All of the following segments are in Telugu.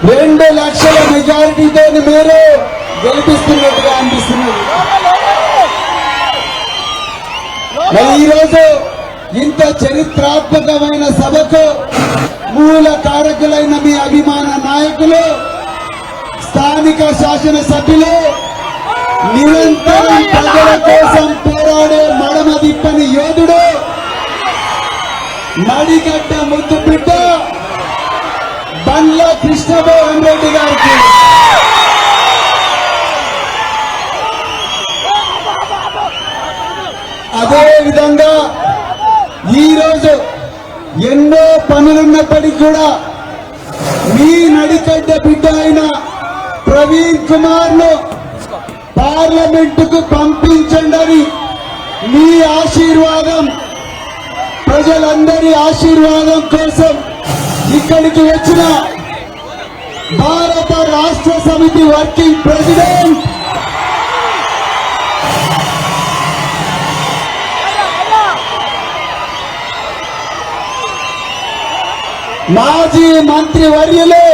2 లక్షల మెజారిటీతో మీరు గెలిపిస్తున్నట్టుగా అనిపిస్తున్నది. ఈరోజు ఇంత చరిత్రాత్మకమైన సభకు మూల కారకులైన మీ అభిమాన నాయకులు, స్థానిక శాసనసభ్యులు, నిరంతరం ప్రజల కోసం పోరాడే మడమ దిప్పని యోధుడు, నడిగడ్డ ముద్దు బిడ్డ బండ్ల కృష్ణమోహన్ రెడ్డి గారికి అదే విధంగా ఈరోజు ఎన్నో పనులున్నప్పటికీ కూడా మీ నడిగడ్డ బిడ్డ అయిన ప్రవీణ్ కుమార్ ను పార్లమెంటుకు పంపించండి. మీ ఆశీర్వాదం, ప్రజలందరి ఆశీర్వాదం కోసం ఇక్కడికి వచ్చిన భారత రాష్ట్ర సమితి వర్కింగ్ ప్రెసిడెంట్ మాజీ మంత్రి వర్యులు,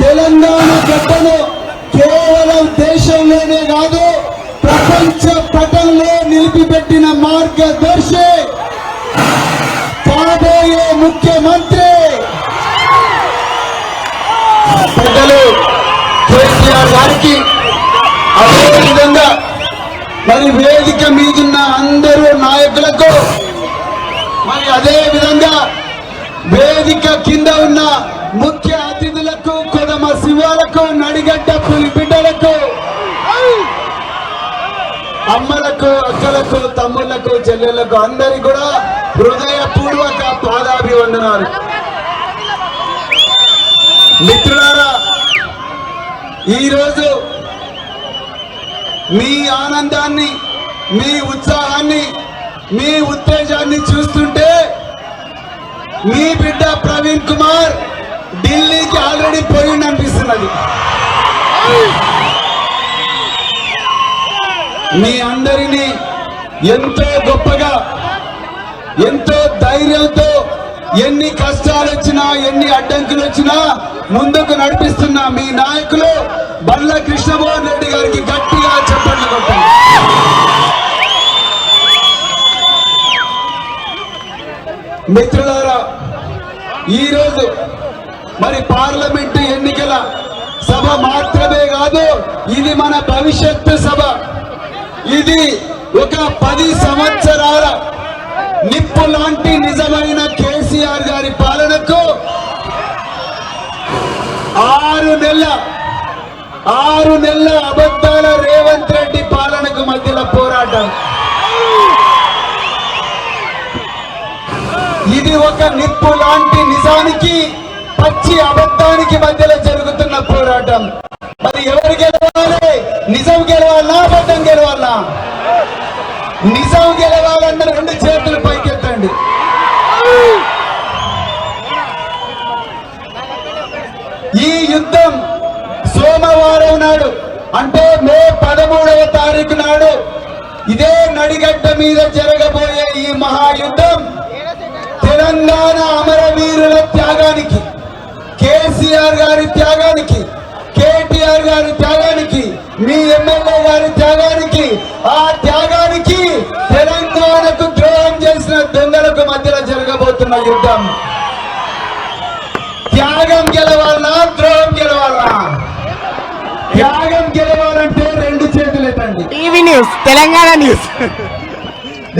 తెలంగాణ గడ్డను కేవలం దేశంలోనే కాదు ప్రపంచ పటంలో నిలిపిపెట్టిన మార్గదర్శి, కాబోయే ముఖ్యమంత్రి పెద్దలు కేసీఆర్ గారికి, అదేవిధంగా మరి వేదిక మీదున్న అందరూ నాయకులకు, మరి అదే విధంగా వేదిక కింద ఉన్న ముఖ్య అతిథులకు, కొదమ శివాలకు, నడిగడ్డ పులి బిడ్డలకు, అమ్మలకు, అక్కలకు, తమ్ముళ్లకు, చెల్లెళ్లకు అందరి కూడా హృదయపూర్వక పాదాభివందనాలు. మిత్రులారా, ఈరోజు మీ ఆనందాన్ని, మీ ఉత్సాహాన్ని, మీ ఉత్తేజాన్ని చూస్తుంటే మీ బిడ్డ ప్రవీణ్ కుమార్ ఢిల్లీకి ఆల్రెడీ పోయింది అనిపిస్తున్నది. మీ అందరినీ ఎంతో గొప్పగా, ఎంతో ధైర్యంతో, ఎన్ని కష్టాలు వచ్చినా, ఎన్ని అడ్డంకులు వచ్చినా ముందుకు నడిపిస్తున్న మీ నాయకులు బండ్ల కృష్ణమోహన్ రెడ్డి గారికి గట్టిగా చప్పట్లు కొట్టండి. మిత్రులారా, ఈరోజు మరి పార్లమెంటు ఎన్నికల సభ మాత్రమే కాదు, ఇది మన భవిష్యత్తు సభ. ఇది ఒక 10 సంవత్సరాల నిప్పు లాంటి నిజమైన కేసీఆర్ గారి పాలనకు 6 నెలల అబద్ధాల రేవంత్ రెడ్డి పాలనకు మధ్యలో పోరాటం. ఇది ఒక నిప్పు లాంటి నిజానికి, పచ్చి అబద్ధానికి మధ్యలో జరుగుతున్న పోరాటం. మరి ఎవరు గెలవాలి? నిజం గెలవాలన్నా, అబద్ధం గెలవాలన్నా? నిజం గెలవాలన్న 2 చేతులు పైకెత్తండి. ఈ యుద్ధం సోమవారం నాడు, అంటే మే 13వ తారీఖు నాడు ఇదే నడిగడ్డ మీద జరగబోయే ఈ మహాయుద్ధం తెలంగాణ అమరవీరుల త్యాగానికి, కేసీఆర్ గారి త్యాగానికి, కేటీఆర్ గారి త్యాగానికి, మీ ఎమ్మెల్యే గారి త్యాగానికి, ఆ త్యాగానికి తెలంగాణకు ద్రోహం చేసిన దొంగలకు మధ్యలో జరగబోతున్న యుద్ధం. త్యాగం గెలవాలన్నా, ద్రోహం గెలవాలన్నా? త్యాగం గెలవాలంటే 2 చేతులు ఎత్తండి. TV news, Telangana news.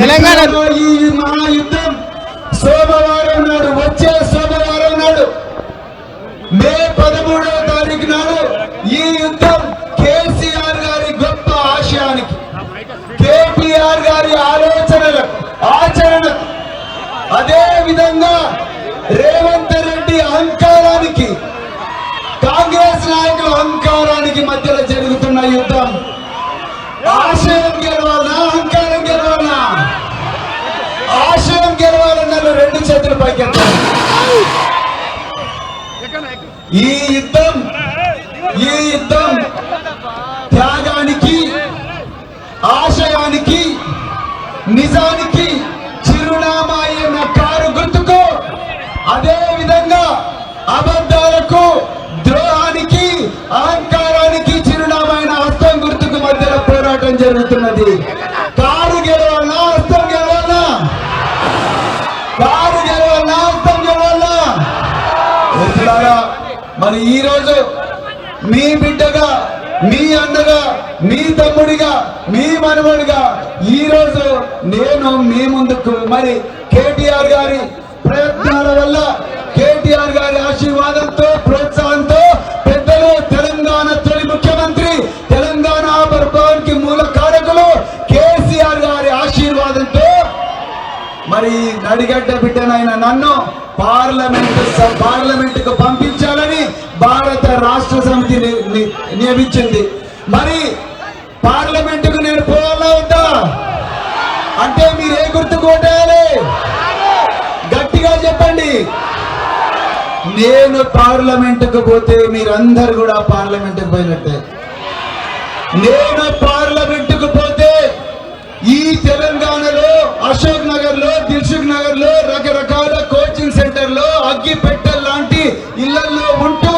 తెలంగాణలో ఈ మహాయుద్ధం సోమవారం నాడు, వచ్చే సోమవారం నాడు మే 13వ తారీఖు నాడు ఈ యుద్ధం కేసీఆర్ గారి గొప్ప ఆశయానికి, కేటీఆర్ గారి ఆచరణకు, అదే విధంగా రేవంత్ రెడ్డి అహంకారానికి, కాంగ్రెస్ నాయకుల అహంకారానికి మధ్యలో జరుగుతున్న యుద్ధం. ఆశయం గెలవాలన్నా, అహంకారం గెలవాలన్నా? ఆశయం గెలవాలన్న 2 చేతులు పైకెత్తాలి. ఈ యుద్ధం త్యాగానికి, ఆశయానికి, నిజానికి చిరునామా అయిన కారు గుర్తుకు, అదే విధంగా అబద్ధాలకు, ద్రోహానికి, అహంకారానికి చిరునామైన హస్తం గుర్తుకు మధ్యలో పోరాటం జరుగుతున్నది. కారు గెలవాలన్నా, హస్తం గెలవాలన్నా? కారు గెలవాలన్నా, హస్తం గెలవాలన్నా? మరి ఈ రోజు మీ బిడ్డగా, మీ అన్నగా, మీ తమ్ముడిగా, మీ మనవడిగా ఈ రోజు నేను మీ ముందుకు మరి కేటీఆర్ గారి ప్రయత్నాల వల్ల, కేటీఆర్ గారి ఆశీర్వాదంతో, ప్రోత్సాహంతో, పెద్దలు తెలంగాణ తొలి ముఖ్యమంత్రి, తెలంగాణ ఆవిర్భావానికి మూల కారకులు కేసీఆర్ గారి ఆశీర్వాదంతో మరి నడిగడ్డ బిడ్డనైన నన్ను పార్లమెంటుకు పంపించాలని భారత రాష్ట్ర సమితి నియమించింది. మరి పార్లమెంటుకు నేను పోవాలా వద్దా? అంటే మీరు ఏ గుర్తుకు ఓటేయాలి? గట్టిగా చెప్పండి. నేను పార్లమెంటుకు పోతే మీరందరూ కూడా పార్లమెంటుకు పోయినట్టే. నేను పార్లమెంటుకు పోతే ఈ తెలంగాణలో అశోక్ నగర్ లో, దిల్సుఖ్ నగర్ లో, రకరకాల కోచింగ్ సెంటర్ లో, అగ్గిపెట్టె లాంటి ఇళ్లలో ఉంటూ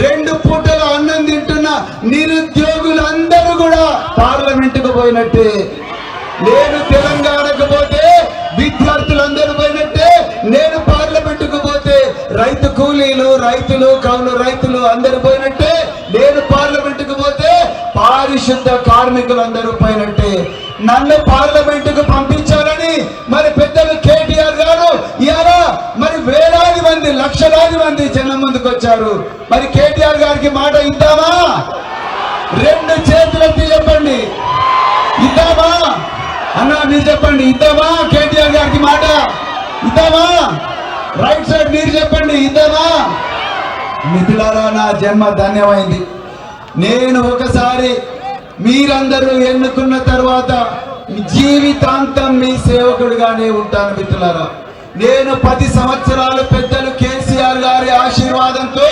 2 పూటల అన్నం తింటున్న నిరుద్యోగులందరూ కూడా పార్లమెంటుకు పోయినట్టే. నేను తెలంగాణకు పోతే విద్యార్థులందరూ పోయినట్టే. నేను పార్లమెంటుకు పోతే రైతు కూలీలు, రైతులు, కౌలు రైతులు అందరూ పోయినట్టే. నేను పార్లమెంటుకు పోతే పారిశుద్ధ కార్మికులందరూ పోయినట్టే. నన్ను పార్లమెంటుకు పంపించాలని మరి పెద్దలు కేటీఆర్ గారు ఇలా మరి వేలాది మంది, లక్షలాది మంది జనం ముందుకు వచ్చారు. మరి కేటీఆర్ గారికి మాట ఇద్దామా? 2 చేతులెత్తి చెప్పండి, ఇద్దామా? అన్నా మీరు చెప్పండి, ఇద్దామా? కేటీఆర్ గారికి మాట ఇద్దామా? రైట్ సైడ్ మీరు చెప్పండి, ఇద్దామా? మిత్రులారా, నా జన్మ ధన్యమైంది. నేను ఒకసారి మీరందరూ ఎన్నుకున్న తర్వాత జీవితాంతం మీ సేవకుడిగానే ఉంటాను మిత్రులారా. నేను 10 సంవత్సరాలు పెద్దలు కేసీఆర్ గారి ఆశీర్వాదంతో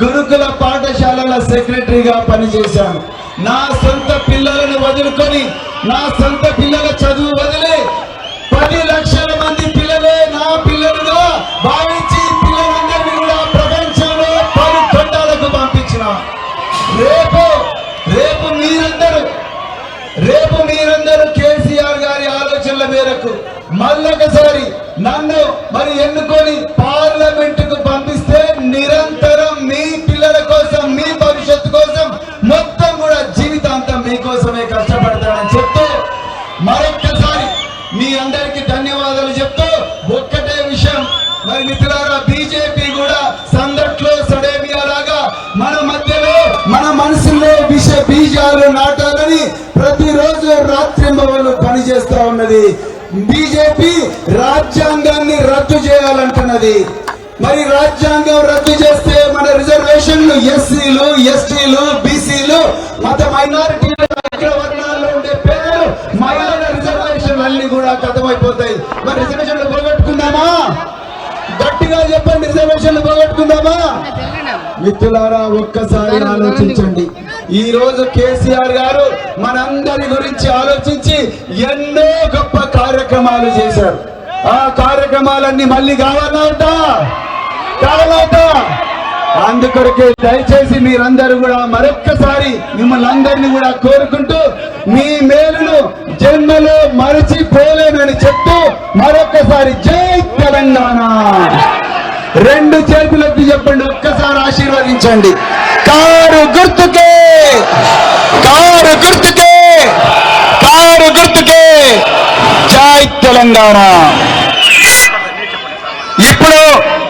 గురుకుల పాఠశాలల సెక్రటరీగా పనిచేశాను. నా సొంత పిల్లలను వదులుకొని, నా సొంత పిల్లల చదువు వదిలి 10 లక్షల మంది పిల్లలే నా పిల్లలుగా భావించి పిల్లలందరినీ కూడా ప్రపంచంలో 10 ఖండాలకు పంపించిన రేపు మీరందరూ కేసీఆర్ గారి ఆలోచనల మేరకు మళ్ళొకసారి నన్ను మరి ఎన్నుకొని పార్లమెంటుకు పంపిస్తే నిరంతరం మీ పిల్లల కోసం, మీ భవిష్యత్తు కోసం మొత్తం కూడా జీవితాంతం మీకోసమే కష్టపడతానని చెప్తూ మరొక్కసారి మీ అందరికీ ధన్యవాదాలు చెప్తూ ఒక్కటే విషయం, మరి మిత్రులారా, బీజేపీ కూడా సందట్లో సడేమియా లాగా మన మధ్యలో, మన మనసులో విష బీజాలు నాటాలని ప్రతిరోజు రాత్రింబవళ్ళు పనిచేస్తా ఉన్నది. బీజేపీ రాజ్యాంగాన్ని రద్దు చేయాలంటున్నది. మరి రాజ్యాంగం రద్దు చేస్తే మన రిజర్వేషన్లు, ఎస్సీలు, ఎస్టీలు, బీసీలు, మత మైనారిటీలు, అగ్రవర్ణాల్లో ఉండే పేదలు, మహిళల రిజర్వేషన్లు అన్ని కూడా కథమైపోతాయి. మరి రిజర్వేషన్లు పోగొట్టుకుందామా? గట్టిగా చెప్పండి, రిజర్వేషన్లు పోగొట్టుకుందామా? మిత్రులారా, ఒక్కసారి ఆలోచించండి. ఈ రోజు కేసీఆర్ గారు మనందరి గురించి ఆలోచించి ఎన్నో గొప్ప కార్యక్రమాలు చేశారు. ఆ కార్యక్రమాలన్నీ మళ్ళీ కావాలవుతా? అందుకొరకే దయచేసి మీరందరూ కూడా మరొక్కసారి మిమ్మల్ని అందరినీ కూడా కోరుకుంటూ మీ మేలును జన్మలో మరచిపోలేనని చెప్తూ మరొక్కసారి జై తెలంగాణ. 2 చేతులెత్తి చెప్పండి, ఒక్కసారి ఆశీర్వదించండి. కారు గుర్తుకే, కారు గుర్తుకే, కారు గుర్తుకే. జై తెలంగాణ. ఇప్పుడు